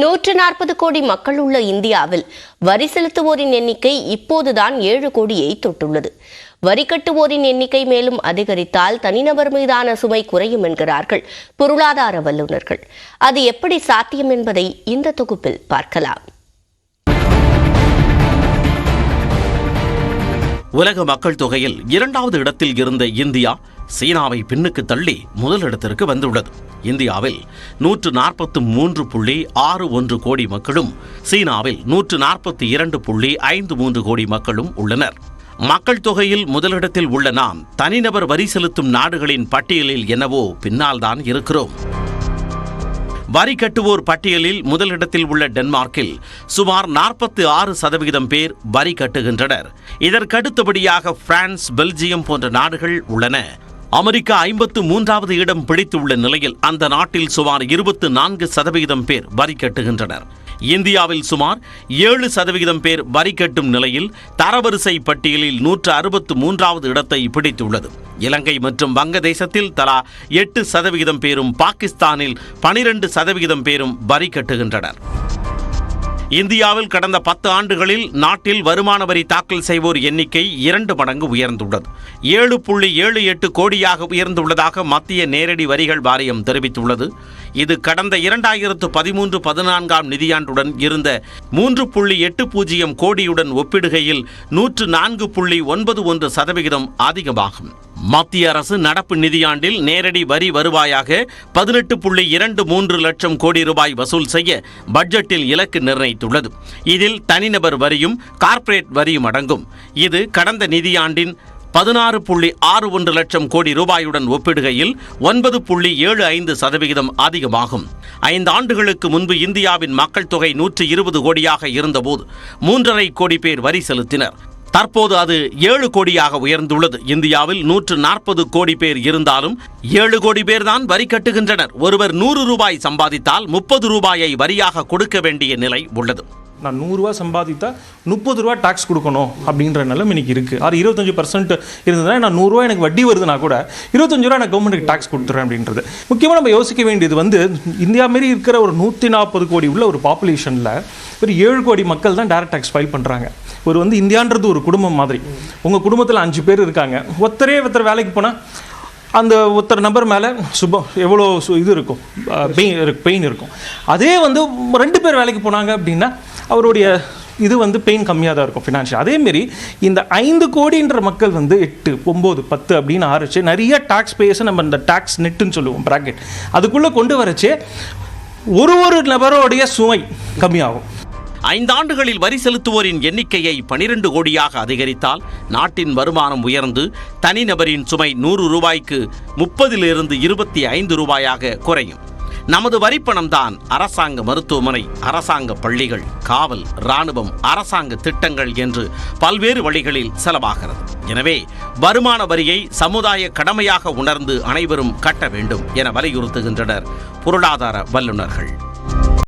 140 கோடி மக்கள் உள்ள இந்தியாவில் வரி செலுத்துவோரின் எண்ணிக்கை இப்போதுதான் 7 கோடியை தொட்டுள்ளது. வரி கட்டுவோரின் எண்ணிக்கை மேலும் அதிகரித்தால் தனிநபர் மீதான சுமை குறையும் என்கிறார்கள் பொருளாதார வல்லுநர்கள். அது எப்படி சாத்தியம் என்பதை இந்த தொகுப்பில் பார்க்கலாம். உலக மக்கள் தொகையில் 2வது இடத்தில் இருந்த இந்தியா சீனாவை பின்னுக்கு தள்ளி முதலிடத்திற்கு வந்துள்ளது. இந்தியாவில் 143.61 கோடி மக்களும் சீனாவில் 142.53 கோடி மக்களும் உள்ளனர். மக்கள் தொகையில் முதலிடத்தில் உள்ள நாம் தனிநபர் வரி செலுத்தும் நாடுகளின் பட்டியலில் என்னவோ பின்னால்தான் இருக்கிறோம். வரி கட்டுவோர் பட்டியலில் முதலிடத்தில் உள்ள டென்மார்க்கில் சுமார் 46% பேர் வரி கட்டுகின்றனர். இதற்கடுத்தபடியாக பிரான்ஸ், பெல்ஜியம் போன்ற நாடுகள் உள்ளன. அமெரிக்கா 53வது இடம் பிடித்துள்ள நிலையில் அந்த நாட்டில் சுமார் 24% பேர் வரி கட்டுகின்றனர். இந்தியாவில் சுமார் 7% பேர் வரி கட்டும் நிலையில் தரவரிசை பட்டியலில் 163வது இடத்தை பிடித்துள்ளது. இலங்கை மற்றும் வங்கதேசத்தில் தலா 8% பேரும், பாகிஸ்தானில் 12% பேரும் வரி கட்டுகின்றனர். இந்தியாவில் கடந்த 10 ஆண்டுகளில் நாட்டில் வருமான வரி தாக்கல் செய்வோர் எண்ணிக்கை 2 மடங்கு உயர்ந்துள்ளது. 7.78 கோடியாக உயர்ந்துள்ளதாக மத்திய நேரடி வரிகள் வாரியம் தெரிவித்துள்ளது. இது கடந்த 2013-14 நிதியாண்டுடன் இருந்த 3.80 கோடியுடன் ஒப்பிடுகையில் 104.91% அதிகமாகும். மத்திய அரசு நடப்பு நிதியாண்டில் நேரடி வரி வருவாயாக 18.23 லட்சம் கோடி ரூபாய் வசூல் செய்ய பட்ஜெட்டில் இலக்கு நிர்ணயித்துள்ளது. இதில் தனிநபர் வரியும் கார்ப்பரேட் வரியும் அடங்கும். இது கடந்த நிதியாண்டின் 16.61 லட்சம் கோடி ரூபாயுடன் ஒப்பிடுகையில் 9.75% அதிகமாகும். 5 ஆண்டுகளுக்கு முன்பு இந்தியாவின் மக்கள் தொகை 120 கோடியாக இருந்தபோது 3.5 கோடி பேர் வரி செலுத்தினர். தற்போது அது 7 கோடியாக உயர்ந்துள்ளது. இந்தியாவில் 140 கோடி பேர் இருந்தாலும் 7 கோடி பேர் தான் வரி கட்டுகின்றனர். ஒருவர் 100 ரூபாய் சம்பாதித்தால் 30 ரூபாயை வரியாக கொடுக்க வேண்டிய நிலை உள்ளது. நான் 100 ரூபா சம்பாதித்தா 30 ரூபா டாக்ஸ் கொடுக்கணும் அப்படின்ற நிலம் இன்னைக்கு இருக்குது. அது 25% இருந்ததுன்னா நான் 100 ரூபா எனக்கு வட்டி வருதுன்னா கூட 25 ரூபா நான் கவர்மெண்ட்டுக்கு டாக்ஸ் கொடுத்துறேன் அப்படின்றது. முக்கியமாக நம்ம யோசிக்க வேண்டியது இந்தியா மாரி இருக்கிற ஒரு 140 கோடி உள்ள ஒரு பாப்புலேஷனில் ஒரு 7 கோடி மக்கள் தான் டைரக்ட் டாக்ஸ் ஃபைல் பண்ணுறாங்க. ஒரு இந்தியான்றது ஒரு குடும்பம் மாதிரி. உங்கள் குடும்பத்தில் 5 பேர் இருக்காங்க. ஒருத்தர் வேலைக்கு போனால் அந்த ஒருத்தர் நபர் மேலே எவ்வளோ இது இருக்கும், பெயின் இருக்கும். அதே 2 பேர் வேலைக்கு போனாங்க அப்படின்னா அவருடைய இது பெயின் கம்மியாக தான் இருக்கும் ஃபினான்ஷியல். அதேமாரி இந்த 5 கோடின்ற மக்கள் 8, 9, 10 அப்படின்னு ஆரம்பிச்சு நிறைய டாக்ஸ் பேஸை நம்ம இந்த டாக்ஸ் நெட்டுன்னு சொல்லுவோம், ப்ராக்கெட், அதுக்குள்ளே கொண்டு வரச்சே ஒரு நபரோடைய சுமை கம்மியாகும். 5 ஆண்டுகளில் வரி செலுத்துவோரின் எண்ணிக்கையை 12 கோடியாக அதிகரித்தால் நாட்டின் வருமானம் உயர்ந்து தனிநபரின் சுமை 100 ரூபாய்க்கு 30 - 25 ரூபாயாக குறையும். நமது வரிப்பணம் தான் அரசாங்க மருத்துவமனை, அரசாங்க பள்ளிகள், காவல், இராணுவம், அரசாங்க திட்டங்கள் என்று பல்வேறு வழிகளில் செலவாகிறது. எனவே வருமான வரியை சமுதாய கடமையாக உணர்ந்து அனைவரும் கட்ட வேண்டும் என வலியுறுத்துகின்றனர் பொருளாதார வல்லுநர்கள்.